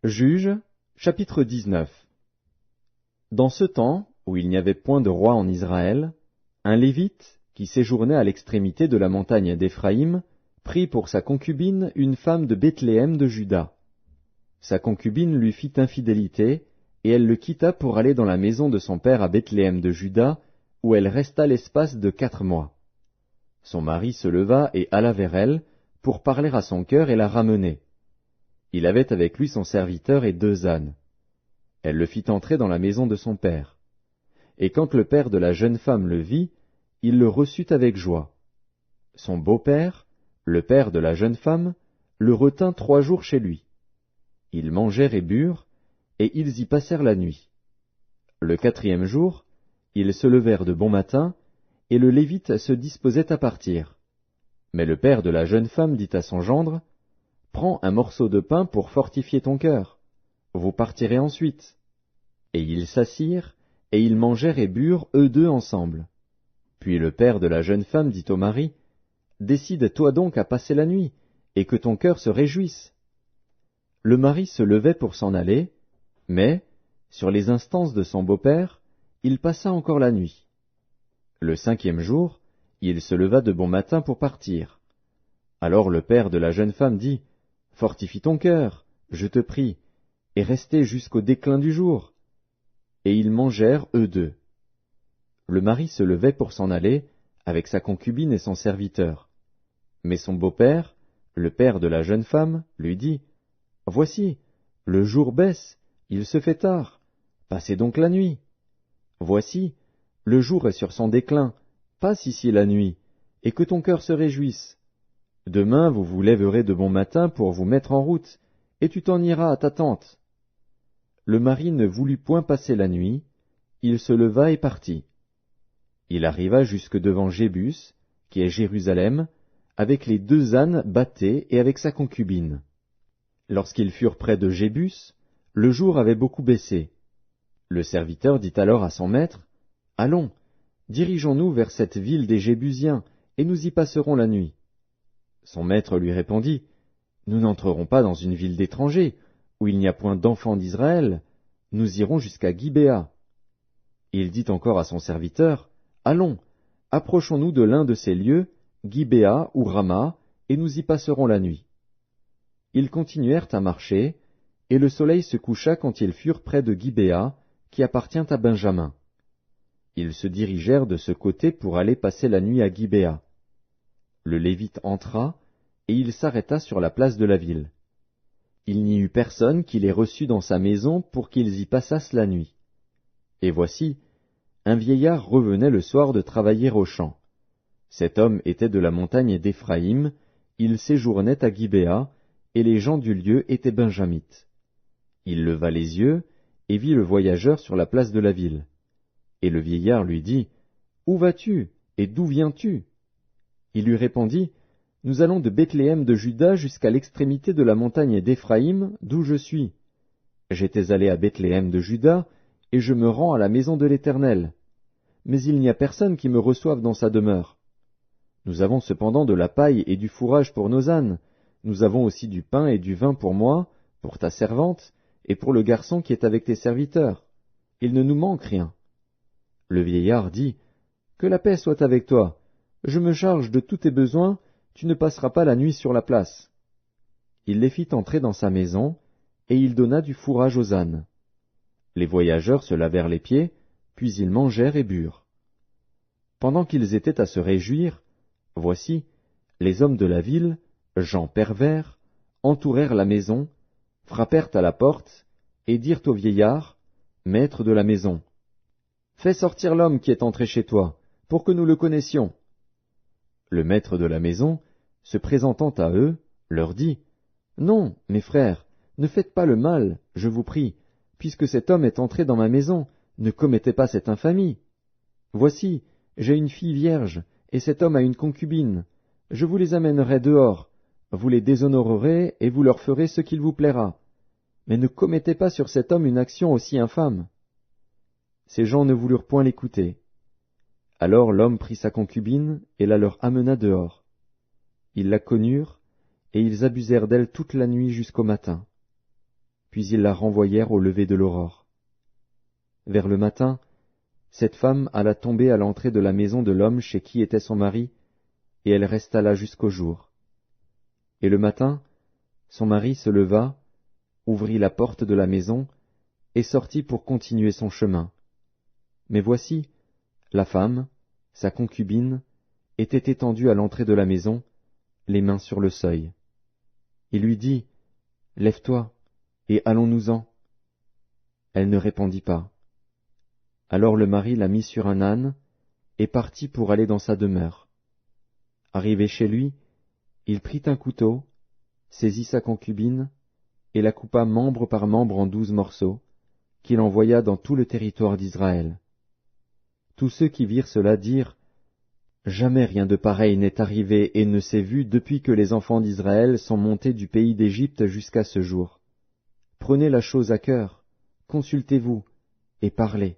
Juges, chapitre 19. Dans ce temps, où il n'y avait point de roi en Israël, un Lévite, qui séjournait à l'extrémité de la montagne d'Éphraïm, prit pour sa concubine une femme de Bethléem de Juda. Sa concubine lui fit infidélité, et elle le quitta pour aller dans la maison de son père à Bethléem de Juda, où elle resta l'espace de 4 mois. Son mari se leva et alla vers elle, pour parler à son cœur et la ramener. Il avait avec lui son serviteur et 2 ânes. Elle le fit entrer dans la maison de son père. Et quand le père de la jeune femme le vit, il le reçut avec joie. Son beau-père, le père de la jeune femme, le retint 3 jours chez lui. Ils mangèrent et burent, et ils y passèrent la nuit. Le 4e jour, ils se levèrent de bon matin, et le Lévite se disposait à partir. Mais le père de la jeune femme dit à son gendre, « Prends un morceau de pain pour fortifier ton cœur. Vous partirez ensuite. » Et ils s'assirent, et ils mangèrent et burent eux 2 ensemble. Puis le père de la jeune femme dit au mari, « Décide-toi donc à passer la nuit, et que ton cœur se réjouisse. » Le mari se levait pour s'en aller, mais, sur les instances de son beau-père, il passa encore la nuit. Le 5e jour, il se leva de bon matin pour partir. Alors le père de la jeune femme dit, « Fortifie ton cœur, je te prie, et restez jusqu'au déclin du jour. » Et ils mangèrent eux 2. Le mari se levait pour s'en aller, avec sa concubine et son serviteur. Mais son beau-père, le père de la jeune femme, lui dit, « Voici, le jour baisse, il se fait tard, passez donc la nuit. Voici, le jour est sur son déclin, passe ici la nuit, et que ton cœur se réjouisse. Demain vous vous lèverez de bon matin pour vous mettre en route, et tu t'en iras à ta tente. » Le mari ne voulut point passer la nuit, il se leva et partit. Il arriva jusque devant Jébus, qui est Jérusalem, avec les 2 ânes bâtés et avec sa concubine. Lorsqu'ils furent près de Jébus, le jour avait beaucoup baissé. Le serviteur dit alors à son maître, « Allons, dirigeons-nous vers cette ville des Jébusiens, et nous y passerons la nuit. » Son maître lui répondit, « Nous n'entrerons pas dans une ville d'étrangers, où il n'y a point d'enfants d'Israël, nous irons jusqu'à Gibéa. » Il dit encore à son serviteur, « Allons, approchons-nous de l'un de ces lieux, Gibéa ou Rama, et nous y passerons la nuit. » Ils continuèrent à marcher, et le soleil se coucha quand ils furent près de Gibéa, qui appartient à Benjamin. Ils se dirigèrent de ce côté pour aller passer la nuit à Gibéa. Le Lévite entra, et il s'arrêta sur la place de la ville. Il n'y eut personne qui les reçût dans sa maison pour qu'ils y passassent la nuit. Et voici, un vieillard revenait le soir de travailler au champ. Cet homme était de la montagne d'Éphraïm, il séjournait à Gibéa, et les gens du lieu étaient benjamites. Il leva les yeux, et vit le voyageur sur la place de la ville. Et le vieillard lui dit, « Où vas-tu, et d'où viens-tu » Il lui répondit, « Nous allons de Bethléem de Juda jusqu'à l'extrémité de la montagne d'Éphraïm, d'où je suis. J'étais allé à Bethléem de Juda, et je me rends à la maison de l'Éternel. Mais il n'y a personne qui me reçoive dans sa demeure. Nous avons cependant de la paille et du fourrage pour nos ânes. Nous avons aussi du pain et du vin pour moi, pour ta servante, et pour le garçon qui est avec tes serviteurs. Il ne nous manque rien. » Le vieillard dit, « Que la paix soit avec toi. Je me charge de tous tes besoins, tu ne passeras pas la nuit sur la place. » Il les fit entrer dans sa maison, et il donna du fourrage aux ânes. Les voyageurs se lavèrent les pieds, puis ils mangèrent et burent. Pendant qu'ils étaient à se réjouir, voici, les hommes de la ville, gens pervers, entourèrent la maison, frappèrent à la porte, et dirent au vieillard, « Maître de la maison, fais sortir l'homme qui est entré chez toi, pour que nous le connaissions. » Le maître de la maison, se présentant à eux, leur dit, « Non, mes frères, ne faites pas le mal, je vous prie, puisque cet homme est entré dans ma maison, ne commettez pas cette infamie. Voici, j'ai une fille vierge, et cet homme a une concubine. Je vous les amènerai dehors, vous les déshonorerez, et vous leur ferez ce qu'il vous plaira. Mais ne commettez pas sur cet homme une action aussi infâme. » Ces gens ne voulurent point l'écouter. Alors l'homme prit sa concubine, et la leur amena dehors. Ils la connurent, et ils abusèrent d'elle toute la nuit jusqu'au matin. puis ils la renvoyèrent au lever de l'aurore. Vers le matin, cette femme alla tomber à l'entrée de la maison de l'homme chez qui était son mari, et elle resta là jusqu'au jour. Et le matin, son mari se leva, ouvrit la porte de la maison, et sortit pour continuer son chemin. Mais voici, la femme, sa concubine, était étendue à l'entrée de la maison, les mains sur le seuil. Il lui dit, « Lève-toi, et allons-nous-en. » Elle ne répondit pas. Alors le mari la mit sur un âne, et partit pour aller dans sa demeure. Arrivé chez lui, il prit un couteau, saisit sa concubine, et la coupa membre par membre en 12 morceaux, qu'il envoya dans tout le territoire d'Israël. Tous ceux qui virent cela dirent, « Jamais rien de pareil n'est arrivé et ne s'est vu depuis que les enfants d'Israël sont montés du pays d'Égypte jusqu'à ce jour. Prenez la chose à cœur, consultez-vous, et parlez. »